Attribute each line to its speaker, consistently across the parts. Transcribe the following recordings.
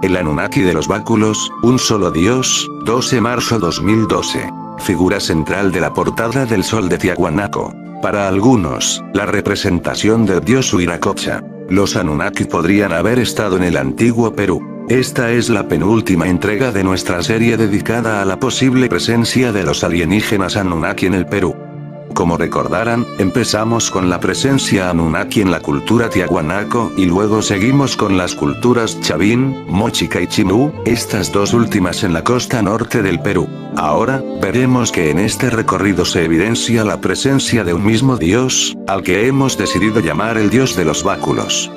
Speaker 1: El Anunnaki de los báculos, un solo dios, 12 de marzo 2012. Figura central de la portada del Sol de Tiahuanaco. Para algunos, la representación del dios Huiracocha. Los Anunnaki podrían haber estado en el antiguo Perú. Esta es la penúltima entrega de nuestra serie dedicada a la posible presencia de los alienígenas Anunnaki en el Perú. Como recordarán, empezamos con la presencia Anunnaki en la cultura Tiahuanaco y luego seguimos con las culturas Chavín, Mochica y Chimú, estas dos últimas en la costa norte del Perú. Ahora, veremos que en este recorrido se evidencia la presencia de un mismo dios, al que hemos decidido llamar el dios de los báculos.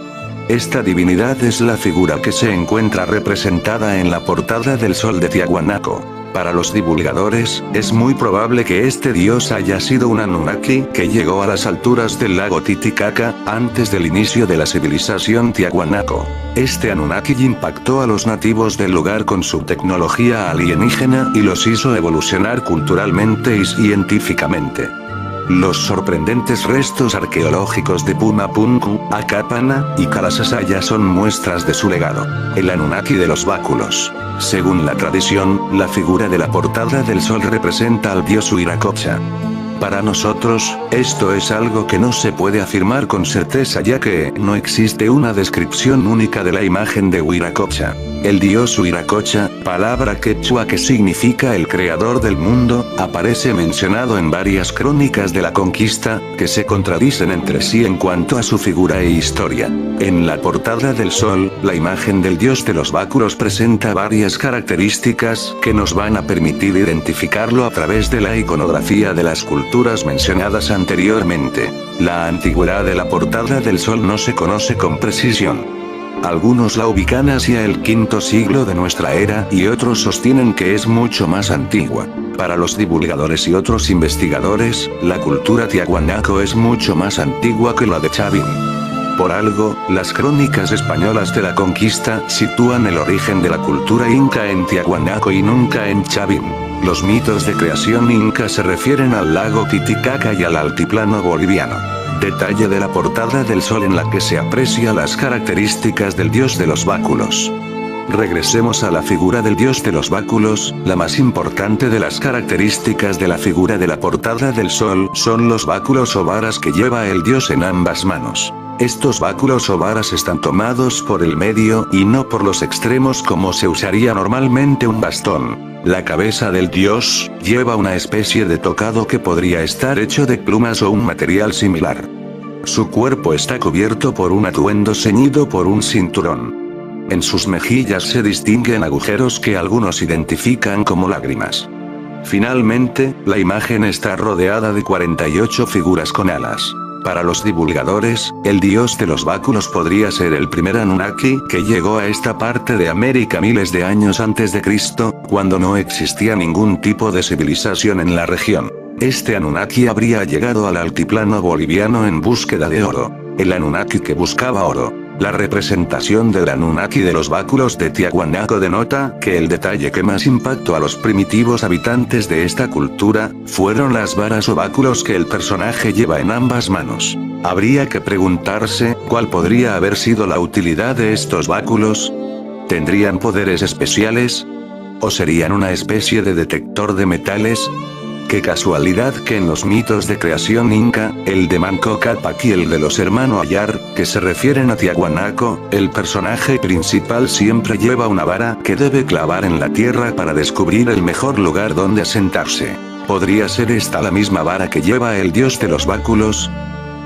Speaker 1: Esta divinidad es la figura que se encuentra representada en la portada del Sol de Tiahuanaco. Para los divulgadores, es muy probable que este dios haya sido un Anunnaki que llegó a las alturas del lago Titicaca, antes del inicio de la civilización Tiahuanaco. Este Anunnaki impactó a los nativos del lugar con su tecnología alienígena y los hizo evolucionar culturalmente y científicamente. Los sorprendentes restos arqueológicos de Pumapunku, Acapana y Calasasaya son muestras de su legado. El Anunnaki de los báculos. Según la tradición, la figura de la portada del Sol representa al dios Huiracocha. Para nosotros, esto es algo que no se puede afirmar con certeza ya que no existe una descripción única de la imagen de Huiracocha. El dios Huiracocha, palabra quechua que significa el creador del mundo, aparece mencionado en varias crónicas de la conquista, que se contradicen entre sí en cuanto a su figura e historia. En la portada del Sol, la imagen del dios de los báculos presenta varias características que nos van a permitir identificarlo a través de la iconografía de las culturas mencionadas anteriormente. La antigüedad de la portada del Sol no se conoce con precisión. Algunos la ubican hacia el V siglo de nuestra era y otros sostienen que es mucho más antigua. Para los divulgadores y otros investigadores, la cultura Tiahuanaco es mucho más antigua que la de Chavín. Por algo, las crónicas españolas de la conquista sitúan el origen de la cultura inca en Tiahuanaco y nunca en Chavín. Los mitos de creación inca se refieren al lago Titicaca y al altiplano boliviano. Detalle de la portada del Sol en la que se aprecia las características del dios de los báculos. Regresemos a la figura del dios de los báculos. La más importante de las características de la figura de la portada del Sol son los báculos o varas que lleva el dios en ambas manos. Estos báculos o varas están tomados por el medio y no por los extremos como se usaría normalmente un bastón. La cabeza del dios lleva una especie de tocado que podría estar hecho de plumas o un material similar. Su cuerpo está cubierto por un atuendo ceñido por un cinturón. En sus mejillas se distinguen agujeros que algunos identifican como lágrimas. Finalmente, la imagen está rodeada de 48 figuras con alas. Para los divulgadores, el dios de los báculos podría ser el primer Anunnaki que llegó a esta parte de América miles de años antes de Cristo, cuando no existía ningún tipo de civilización en la región. Este Anunnaki habría llegado al altiplano boliviano en búsqueda de oro. El Anunnaki que buscaba oro. La representación del Anunnaki de los báculos de Tiahuanaco denota que el detalle que más impactó a los primitivos habitantes de esta cultura, fueron las varas o báculos que el personaje lleva en ambas manos. Habría que preguntarse, ¿cuál podría haber sido la utilidad de estos báculos? ¿Tendrían poderes especiales? ¿O serían una especie de detector de metales? Qué casualidad que en los mitos de creación inca, el de Manco Cápac y el de los hermanos Ayar, que se refieren a Tiahuanaco, el personaje principal siempre lleva una vara que debe clavar en la tierra para descubrir el mejor lugar donde asentarse. ¿Podría ser esta la misma vara que lleva el dios de los báculos?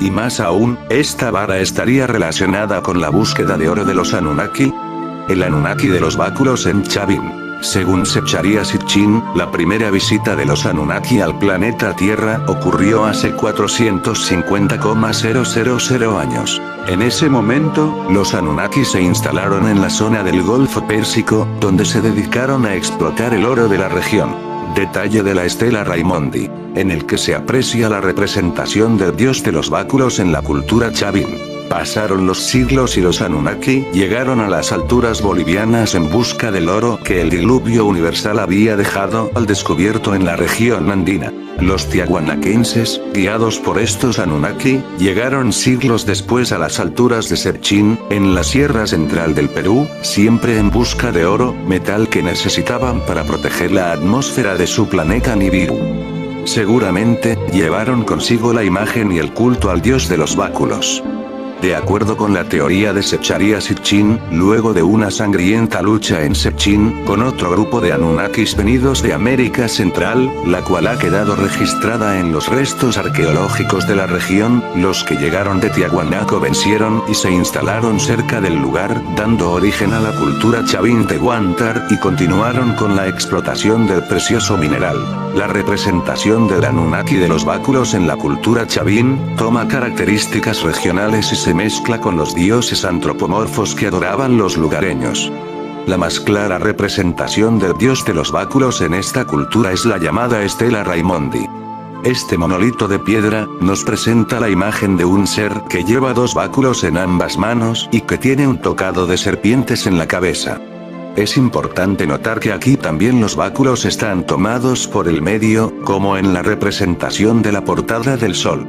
Speaker 1: Y más aún, ¿esta vara estaría relacionada con la búsqueda de oro de los Anunnaki? El Anunnaki de los báculos en Chavín. Según Secharia Sitchin, la primera visita de los Anunnaki al planeta Tierra ocurrió hace 450,000 años. En ese momento, los Anunnaki se instalaron en la zona del Golfo Pérsico, donde se dedicaron a explotar el oro de la región. Detalle de la estela Raimondi, en el que se aprecia la representación del dios de los báculos en la cultura Chavín. Pasaron los siglos y los Anunnaki llegaron a las alturas bolivianas en busca del oro que el diluvio universal había dejado al descubierto en la región andina. Los tiahuanaquenses, guiados por estos Anunnaki, llegaron siglos después a las alturas de Serchín, en la sierra central del Perú, siempre en busca de oro, metal que necesitaban para proteger la atmósfera de su planeta Nibiru. Seguramente, llevaron consigo la imagen y el culto al dios de los báculos. De acuerdo con la teoría de Secharia Sitchin, luego de una sangrienta lucha en Serchín, con otro grupo de Anunnakis venidos de América Central, la cual ha quedado registrada en los restos arqueológicos de la región, los que llegaron de Tiahuanaco vencieron y se instalaron cerca del lugar, dando origen a la cultura Chavín Tehuantar y continuaron con la explotación del precioso mineral. La representación del Anunnaki de los báculos en la cultura Chavín, toma características regionales y se mezcla con los dioses antropomorfos que adoraban los lugareños. La más clara representación del dios de los báculos en esta cultura es la llamada Estela Raimondi. Este monolito de piedra, nos presenta la imagen de un ser que lleva dos báculos en ambas manos y que tiene un tocado de serpientes en la cabeza. Es importante notar que aquí también los báculos están tomados por el medio, como en la representación de la portada del sol.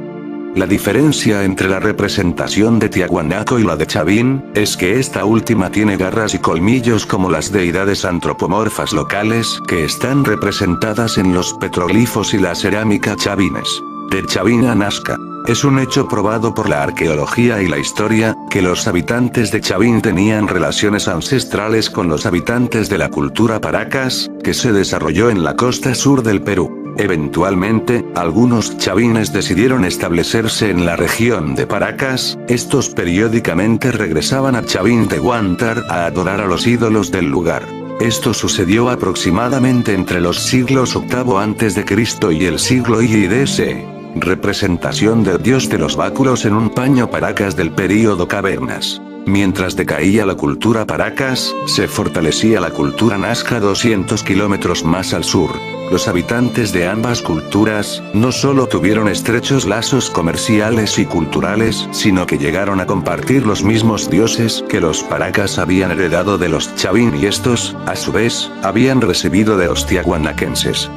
Speaker 1: La diferencia entre la representación de Tiahuanaco y la de Chavín, es que esta última tiene garras y colmillos como las deidades antropomorfas locales que están representadas en los petroglifos y la cerámica chavines. De Chavín a Nazca. Es un hecho probado por la arqueología y la historia, que los habitantes de Chavín tenían relaciones ancestrales con los habitantes de la cultura Paracas, que se desarrolló en la costa sur del Perú. Eventualmente, algunos chavines decidieron establecerse en la región de Paracas, estos periódicamente regresaban a Chavín Tehuantar a adorar a los ídolos del lugar. Esto sucedió aproximadamente entre los siglos VIII a.C. y el siglo I.D.C. Representación del dios de los báculos en un paño Paracas del período cavernas. Mientras decaía la cultura Paracas, se fortalecía la cultura Nazca 200 kilómetros más al sur. Los habitantes de ambas culturas, no solo tuvieron estrechos lazos comerciales y culturales, sino que llegaron a compartir los mismos dioses que los Paracas habían heredado de los Chavín y estos, a su vez, habían recibido de los tiahuanaquenses.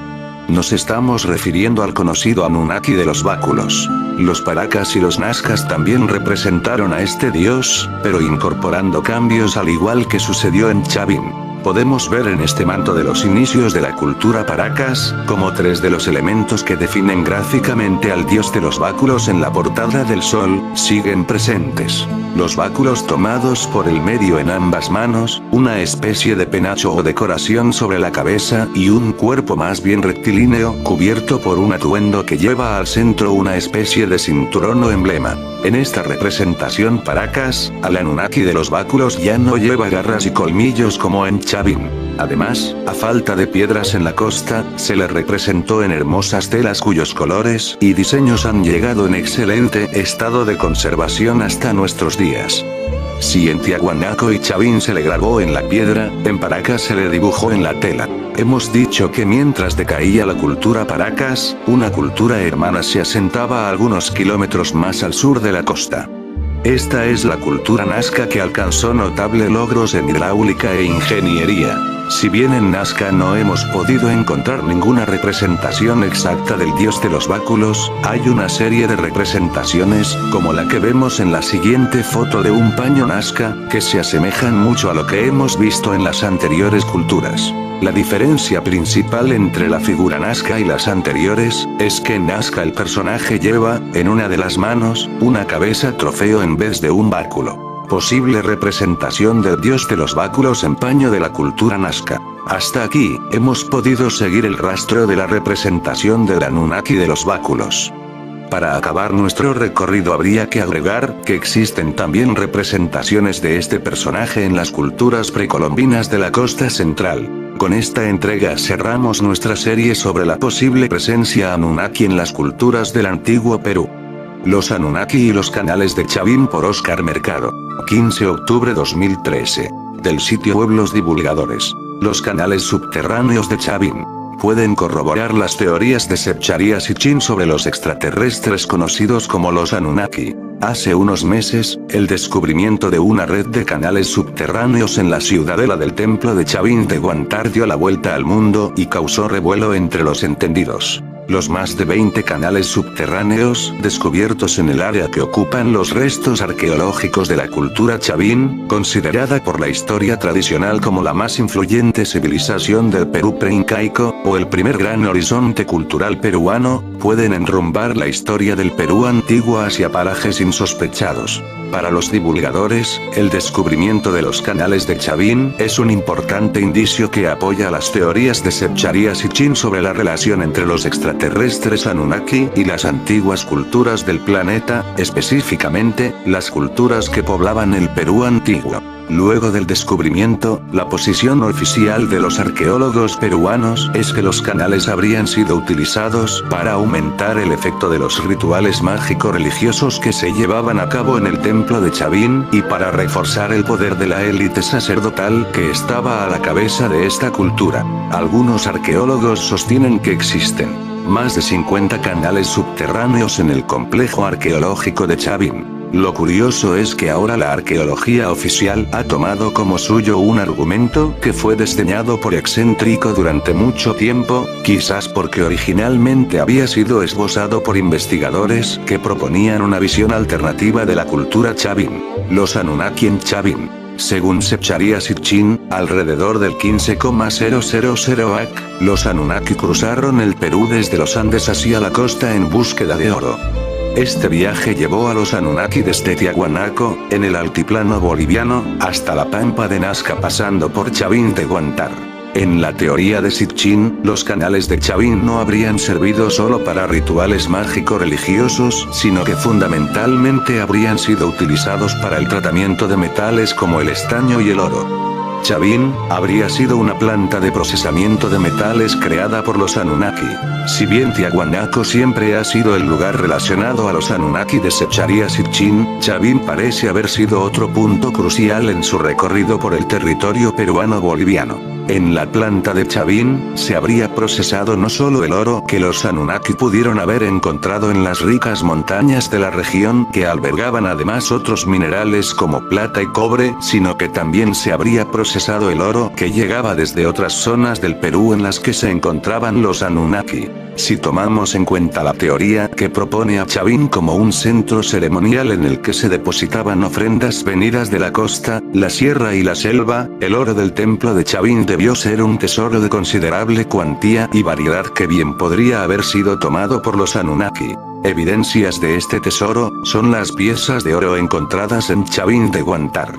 Speaker 1: Nos estamos refiriendo al conocido Anunnaki de los báculos. Los Paracas y los Nazcas también representaron a este dios, pero incorporando cambios al igual que sucedió en Chavín. Podemos ver en este manto de los inicios de la cultura Paracas, como tres de los elementos que definen gráficamente al dios de los báculos en la portada del sol, siguen presentes. Los báculos tomados por el medio en ambas manos, una especie de penacho o decoración sobre la cabeza y un cuerpo más bien rectilíneo cubierto por un atuendo que lleva al centro una especie de cinturón o emblema. En esta representación Paracas, al Anunnaki de los báculos ya no lleva garras y colmillos como en Chavín. Además, a falta de piedras en la costa, se le representó en hermosas telas cuyos colores y diseños han llegado en excelente estado de conservación hasta nuestros días. Si en Tiahuanaco y Chavín se le grabó en la piedra, en Paracas se le dibujó en la tela. Hemos dicho que mientras decaía la cultura Paracas, una cultura hermana se asentaba a algunos kilómetros más al sur de la costa. Esta es la cultura Nazca que alcanzó notables logros en hidráulica e ingeniería. Si bien en Nazca no hemos podido encontrar ninguna representación exacta del dios de los báculos, hay una serie de representaciones, como la que vemos en la siguiente foto de un paño Nazca, que se asemejan mucho a lo que hemos visto en las anteriores culturas. La diferencia principal entre la figura Nazca y las anteriores, es que en Nazca el personaje lleva, en una de las manos, una cabeza trofeo en vez de un báculo. Posible representación del dios de los báculos en paño de la cultura Nazca. Hasta aquí, hemos podido seguir el rastro de la representación del Anunnaki de los báculos. Para acabar nuestro recorrido habría que agregar que existen también representaciones de este personaje en las culturas precolombinas de la costa central. Con esta entrega cerramos nuestra serie sobre la posible presencia Anunnaki en las culturas del antiguo Perú. Los Anunnaki y los canales de Chavín por Oscar Mercado. 15 de octubre 2013. Del sitio Pueblos Divulgadores. Los canales subterráneos de Chavín pueden corroborar las teorías de Secharia Sitchin sobre los extraterrestres conocidos como los Anunnaki. Hace unos meses, el descubrimiento de una red de canales subterráneos en la ciudadela del templo de Chavin de Guantar dio la vuelta al mundo y causó revuelo entre los entendidos. Los más de 20 canales subterráneos descubiertos en el área que ocupan los restos arqueológicos de la cultura Chavin, considerada por la historia tradicional como la más influyente civilización del Perú preincaico, o el primer gran horizonte cultural peruano, pueden enrumbar la historia del Perú antiguo hacia parajes insospechados. Para los divulgadores, el descubrimiento de los canales de Chavin es un importante indicio que apoya las teorías de Sebcharia Sitchin sobre la relación entre los extraterrestres Anunnaki y las antiguas culturas del planeta, específicamente, las culturas que poblaban el Perú antiguo. Luego del descubrimiento, la posición oficial de los arqueólogos peruanos es que los canales habrían sido utilizados para aumentar el efecto de los rituales mágico-religiosos que se llevaban a cabo en el templo de Chavin, y para reforzar el poder de la élite sacerdotal que estaba a la cabeza de esta cultura. Algunos arqueólogos sostienen que existen más de 50 canales subterráneos en el complejo arqueológico de Chavin. Lo curioso es que ahora la arqueología oficial ha tomado como suyo un argumento que fue desdeñado por Excéntrico durante mucho tiempo, quizás porque originalmente había sido esbozado por investigadores que proponían una visión alternativa de la cultura Chavin. Los Anunnaki en Chavin. Según Sebcharia Sitchin, alrededor del 15,000 AC, los Anunnaki cruzaron el Perú desde los Andes hacia la costa en búsqueda de oro. Este viaje llevó a los Anunnaki desde Tiahuanaco, en el altiplano boliviano, hasta la pampa de Nazca pasando por Chavin de Guantar. En la teoría de Sitchin, los canales de Chavin no habrían servido solo para rituales mágico-religiosos, sino que fundamentalmente habrían sido utilizados para el tratamiento de metales como el estaño y el oro. Chavin habría sido una planta de procesamiento de metales creada por los Anunnaki. Si bien Tiahuanaco siempre ha sido el lugar relacionado a los Anunnaki de Sebcharia Sitchin, Chavin parece haber sido otro punto crucial en su recorrido por el territorio peruano-boliviano. En la planta de Chavin, se habría procesado no solo el oro que los Anunnaki pudieron haber encontrado en las ricas montañas de la región que albergaban además otros minerales como plata y cobre, sino que también se habría procesado el oro que llegaba desde otras zonas del Perú en las que se encontraban los Anunnaki. Si tomamos en cuenta la teoría que propone a Chavin como un centro ceremonial en el que se depositaban ofrendas venidas de la costa, la sierra y la selva, el oro del templo de Chavin debió ser un tesoro de considerable cuantía y variedad que bien podría haber sido tomado por los Anunnaki. Evidencias de este tesoro son las piezas de oro encontradas en Chavin de Guantar.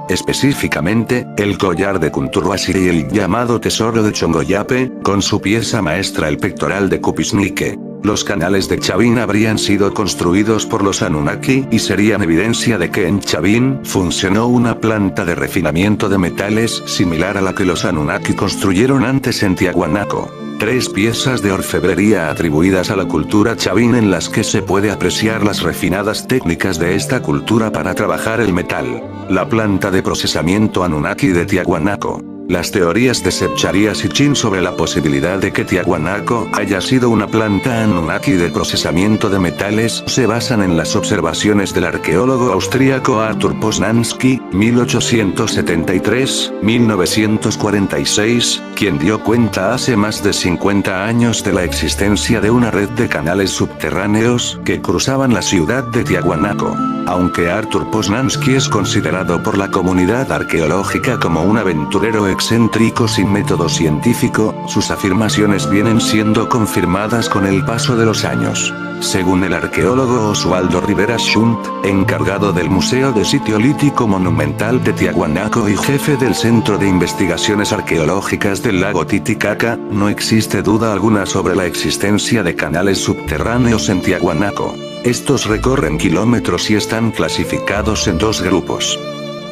Speaker 1: Específicamente, el collar de Kunturwasi y el llamado tesoro de Chongoyape, con su pieza maestra el pectoral de Kupisnike. Los canales de Chavin habrían sido construidos por los Anunnaki y serían evidencia de que en Chavin funcionó una planta de refinamiento de metales similar a la que los Anunnaki construyeron antes en Tiahuanaco. 3 piezas de orfebrería atribuidas a la cultura Chavin en las que se puede apreciar las refinadas técnicas de esta cultura para trabajar el metal. La planta de procesamiento Anunnaki de Tiahuanaco. Las teorías de Sebcharia Sitchin sobre la posibilidad de que Tiahuanaco haya sido una planta Anunnaki de procesamiento de metales se basan en las observaciones del arqueólogo austríaco Arthur Poznański, 1873-1946, quien dio cuenta hace más de 50 años de la existencia de una red de canales subterráneos que cruzaban la ciudad de Tiahuanaco. Aunque Arthur Poznański es considerado por la comunidad arqueológica como un aventurero excéntrico sin método científico, sus afirmaciones vienen siendo confirmadas con el paso de los años. Según el arqueólogo Oswaldo Rivera Schunt, encargado del Museo de Sitio Lítico Monumental de Tiahuanaco y jefe del Centro de Investigaciones Arqueológicas del lago Titicaca, no existe duda alguna sobre la existencia de canales subterráneos en Tiahuanaco. Estos recorren kilómetros y están clasificados en 2 grupos.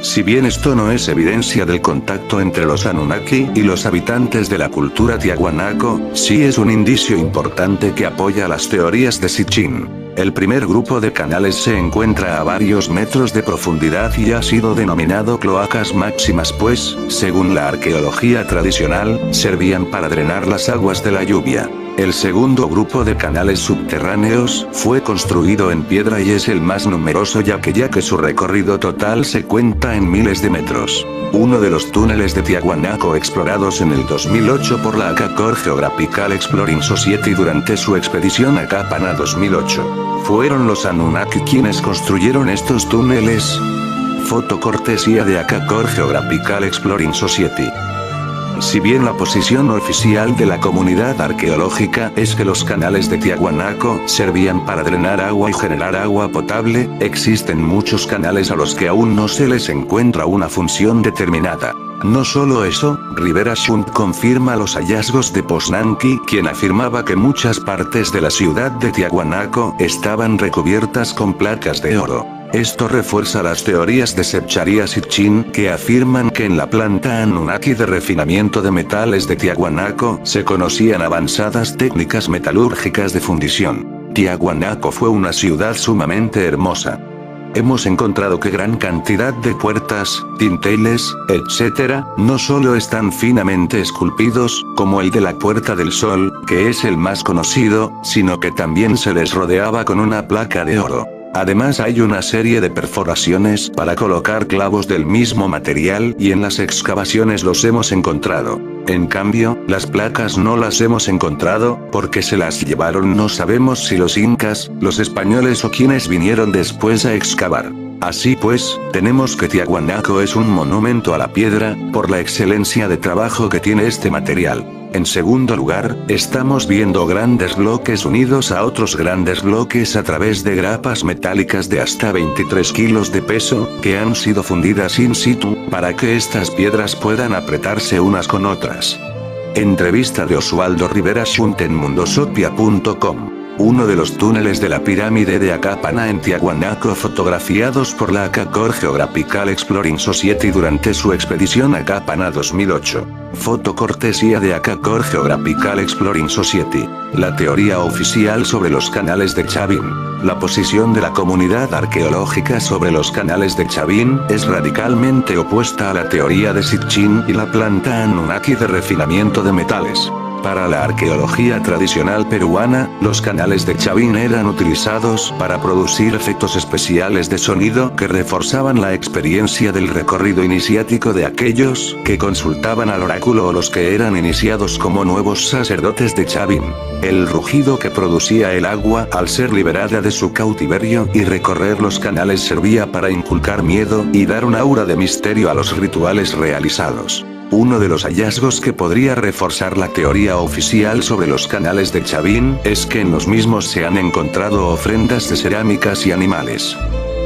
Speaker 1: Si bien esto no es evidencia del contacto entre los Anunnaki y los habitantes de la cultura Tiahuanaco, sí es un indicio importante que apoya las teorías de Sitchin. El primer grupo de canales se encuentra a varios metros de profundidad y ha sido denominado cloacas máximas pues, según la arqueología tradicional, servían para drenar las aguas de la lluvia. El segundo grupo de canales subterráneos fue construido en piedra y es el más numeroso ya que su recorrido total se cuenta en miles de metros. Uno de los túneles de Tiahuanaco explorados en el 2008 por la Acacor Geographical Exploring Society durante su expedición a Capana 2008. Fueron los Anunnaki quienes construyeron estos túneles. Foto cortesía de Acacor Geographical Exploring Society. Si bien la posición oficial de la comunidad arqueológica es que los canales de Tiahuanaco servían para drenar agua y generar agua potable, existen muchos canales a los que aún no se les encuentra una función determinada. No solo eso, Rivera Shunt confirma los hallazgos de Posnanki, quien afirmaba que muchas partes de la ciudad de Tiahuanaco estaban recubiertas con placas de oro. Esto refuerza las teorías de Sebcharia Sitchin, que afirman que en la planta Anunnaki de refinamiento de metales de Tiahuanaco se conocían avanzadas técnicas metalúrgicas de fundición. Tiahuanaco fue una ciudad sumamente hermosa. Hemos encontrado que gran cantidad de puertas, dinteles, etc., no solo están finamente esculpidos, como el de la Puerta del Sol, que es el más conocido, sino que también se les rodeaba con una placa de oro. Además hay una serie de perforaciones para colocar clavos del mismo material y en las excavaciones los hemos encontrado. En cambio, las placas no las hemos encontrado, porque se las llevaron no sabemos si los incas, los españoles o quienes vinieron después a excavar. Así pues, tenemos que Tiahuanaco es un monumento a la piedra, por la excelencia de trabajo que tiene este material. En segundo lugar, estamos viendo grandes bloques unidos a otros grandes bloques a través de grapas metálicas de hasta 23 kilos de peso, que han sido fundidas in situ, para que estas piedras puedan apretarse unas con otras. Entrevista de Oswaldo Rivera Shunt en Mundosopia.com. Uno de los túneles de la pirámide de Acapana en Tiahuanaco fotografiados por la Acacor Geographical Exploring Society durante su expedición a Capana 2008. Foto cortesía de Acacor Geographical Exploring Society. La teoría oficial sobre los canales de Chavin. La posición de la comunidad arqueológica sobre los canales de Chavin es radicalmente opuesta a la teoría de Sitchin y la planta Anunnaki de refinamiento de metales. Para la arqueología tradicional peruana, los canales de Chavin eran utilizados para producir efectos especiales de sonido que reforzaban la experiencia del recorrido iniciático de aquellos que consultaban al oráculo o los que eran iniciados como nuevos sacerdotes de Chavin. El rugido que producía el agua al ser liberada de su cautiverio y recorrer los canales servía para inculcar miedo y dar un aura de misterio a los rituales realizados. Uno de los hallazgos que podría reforzar la teoría oficial sobre los canales de Chavin es que en los mismos se han encontrado ofrendas de cerámicas y animales.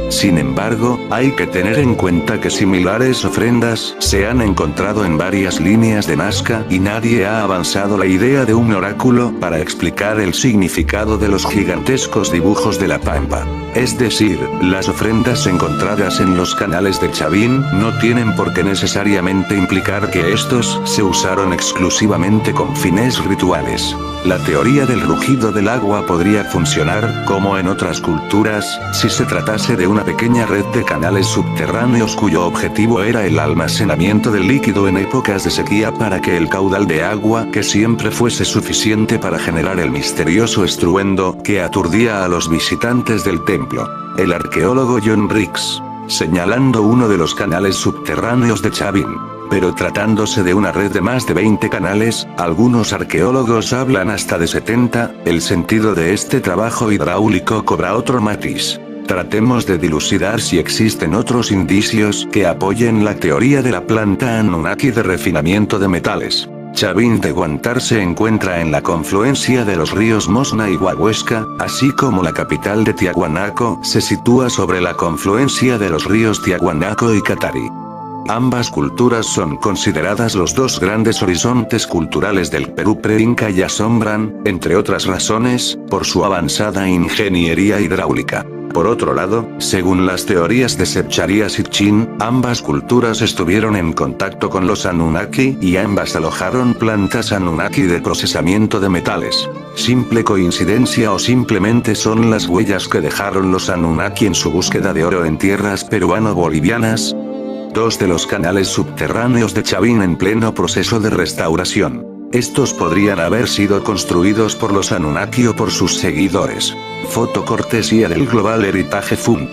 Speaker 1: Sin embargo, hay que tener en cuenta que similares ofrendas se han encontrado en varias líneas de Nazca y nadie ha avanzado la idea de un oráculo para explicar el significado de los gigantescos dibujos de la pampa. Es decir, las ofrendas encontradas en los canales de Chavin no tienen por qué necesariamente implicar que estos se usaron exclusivamente con fines rituales. La teoría del rugido del agua podría funcionar, como en otras culturas, si se tratase de una pequeña red de canales subterráneos cuyo objetivo era el almacenamiento del líquido en épocas de sequía para que el caudal de agua que siempre fuese suficiente para generar el misterioso estruendo que aturdía a los visitantes del templo. El arqueólogo John Briggs, señalando uno de los canales subterráneos de Chavin. Pero tratándose de una red de más de 20 canales, algunos arqueólogos hablan hasta de 70, el sentido de este trabajo hidráulico cobra otro matiz. Tratemos de dilucidar si existen otros indicios que apoyen la teoría de la planta Anunnaki de refinamiento de metales. Chavin de Guantar se encuentra en la confluencia de los ríos Mosna y Huahuesca, así como la capital de Tiahuanaco se sitúa sobre la confluencia de los ríos Tiahuanaco y Catari. Ambas culturas son consideradas los dos grandes horizontes culturales del Perú pre-inca y asombran, entre otras razones, por su avanzada ingeniería hidráulica. Por otro lado, según las teorías de Sebcharia Sitchin, ambas culturas estuvieron en contacto con los Anunnaki y ambas alojaron plantas Anunnaki de procesamiento de metales. ¿Simple coincidencia o simplemente son las huellas que dejaron los Anunnaki en su búsqueda de oro en tierras peruano-bolivianas? Dos de los canales subterráneos de Chavin en pleno proceso de restauración. Estos podrían haber sido construidos por los Anunnaki o por sus seguidores. Foto cortesía del Global Heritage Fund.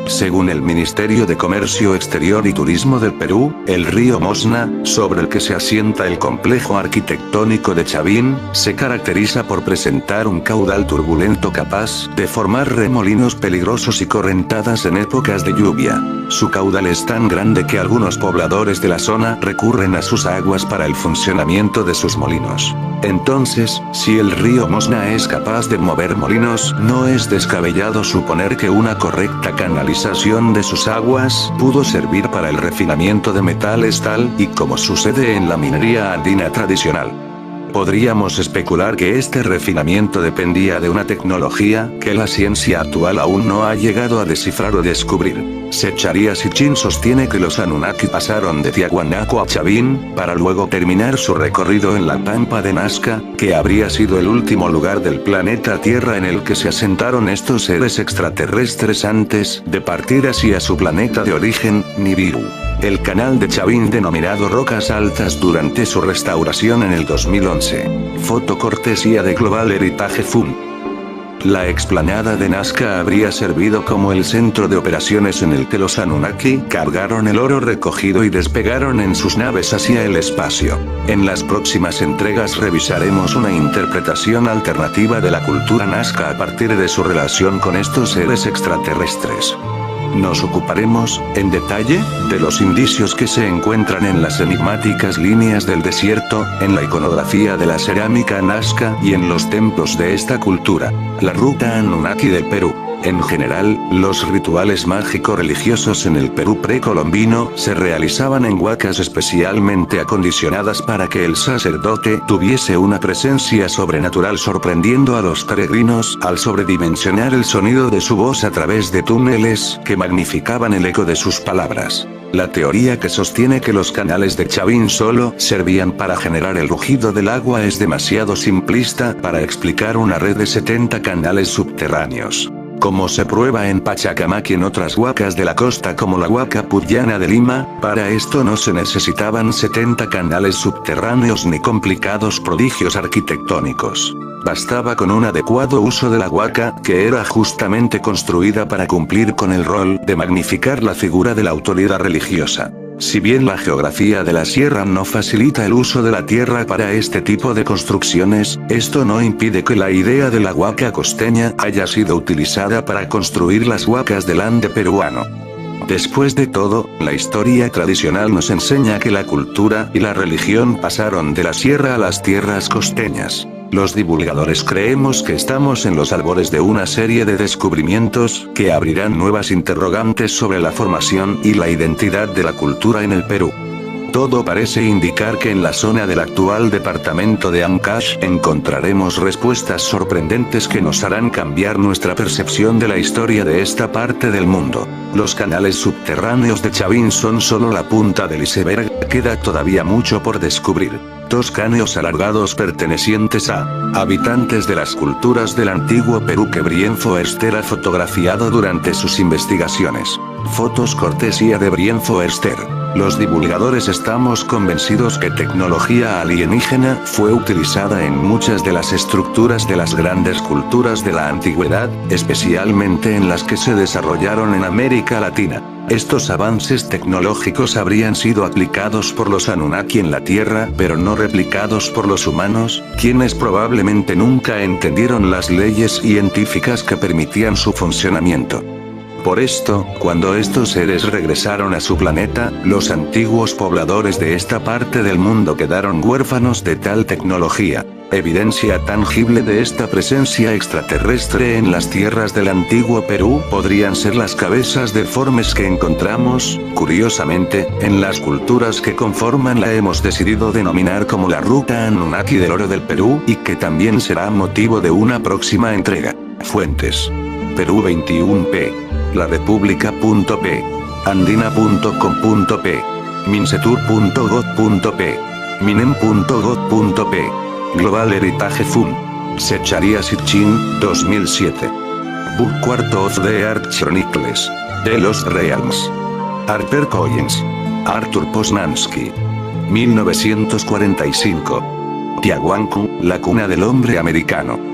Speaker 1: Según el Ministerio de Comercio Exterior y Turismo del Perú, el río Mosna, sobre el que se asienta el complejo arquitectónico de Chavín, se caracteriza por presentar un caudal turbulento capaz de formar remolinos peligrosos y correntadas en épocas de lluvia. Su caudal es tan grande que algunos pobladores de la zona recurren a sus aguas para el funcionamiento de sus molinos. Entonces, si el río Mosna es capaz de mover molinos, no es descabellado suponer que una correcta canalización de sus aguas pudo servir para el refinamiento de metales tal y como sucede en la minería andina tradicional. Podríamos especular que este refinamiento dependía de una tecnología que la ciencia actual aún no ha llegado a descifrar o descubrir. Secharia Sitchin sostiene que los Anunnaki pasaron de Tiahuanaco a Chavín, para luego terminar su recorrido en la pampa de Nazca, que habría sido el último lugar del planeta Tierra en el que se asentaron estos seres extraterrestres antes de partir hacia su planeta de origen, Nibiru. El canal de Chavín denominado Rocas Altas durante su restauración en el 2011. Foto cortesía de Global Heritage Fund. La explanada de Nazca habría servido como el centro de operaciones en el que los Anunnaki cargaron el oro recogido y despegaron en sus naves hacia el espacio. En las próximas entregas revisaremos una interpretación alternativa de la cultura Nazca a partir de su relación con estos seres extraterrestres. Nos ocuparemos, en detalle, de los indicios que se encuentran en las enigmáticas líneas del desierto, en la iconografía de la cerámica Nazca y en los templos de esta cultura. La ruta Anunnaki del Perú. En general, los rituales mágico-religiosos en el Perú precolombino se realizaban en huacas especialmente acondicionadas para que el sacerdote tuviese una presencia sobrenatural sorprendiendo a los peregrinos al sobredimensionar el sonido de su voz a través de túneles que magnificaban el eco de sus palabras. La teoría que sostiene que los canales de Chavín solo servían para generar el rugido del agua es demasiado simplista para explicar una red de 70 canales subterráneos. Como se prueba en Pachacamac y en otras huacas de la costa como la Huaca Puyana de Lima, para esto no se necesitaban 70 canales subterráneos ni complicados prodigios arquitectónicos. Bastaba con un adecuado uso de la huaca, que era justamente construida para cumplir con el rol de magnificar la figura de la autoridad religiosa. Si bien la geografía de la sierra no facilita el uso de la tierra para este tipo de construcciones, esto no impide que la idea de la huaca costeña haya sido utilizada para construir las huacas del Ande peruano. Después de todo, la historia tradicional nos enseña que la cultura y la religión pasaron de la sierra a las tierras costeñas. Los divulgadores creemos que estamos en los albores de una serie de descubrimientos que abrirán nuevas interrogantes sobre la formación y la identidad de la cultura en el Perú. Todo parece indicar que en la zona del actual departamento de Ancash encontraremos respuestas sorprendentes que nos harán cambiar nuestra percepción de la historia de esta parte del mundo. Los canales subterráneos de Chavín son solo la punta del iceberg, queda todavía mucho por descubrir. Dos caños alargados pertenecientes a habitantes de las culturas del antiguo Perú que Brian Foerster ha fotografiado durante sus investigaciones. Fotos cortesía de Brian Foerster. Los divulgadores estamos convencidos que tecnología alienígena fue utilizada en muchas de las estructuras de las grandes culturas de la antigüedad, especialmente en las que se desarrollaron en América Latina. Estos avances tecnológicos habrían sido aplicados por los Anunnaki en la Tierra, pero no replicados por los humanos, quienes probablemente nunca entendieron las leyes científicas que permitían su funcionamiento. Por esto, cuando estos seres regresaron a su planeta, los antiguos pobladores de esta parte del mundo quedaron huérfanos de tal tecnología. Evidencia tangible de esta presencia extraterrestre en las tierras del antiguo Perú podrían ser las cabezas deformes que encontramos, curiosamente, en las culturas que conforman la hemos decidido denominar como la Ruta Anunnaki del Oro del Perú, y que también será motivo de una próxima entrega. Fuentes: Perú 21p. laRepública.p, andina.com.p, mincetur.gov.p, minem.gov.p, Global Heritage Fund, Secharia Sitchin, 2007. Book Quarto of the Ark Chronicles, de los Realms. HarperCollins. Arthur Poznański. 1945. Tiahuanaco, la cuna del hombre americano.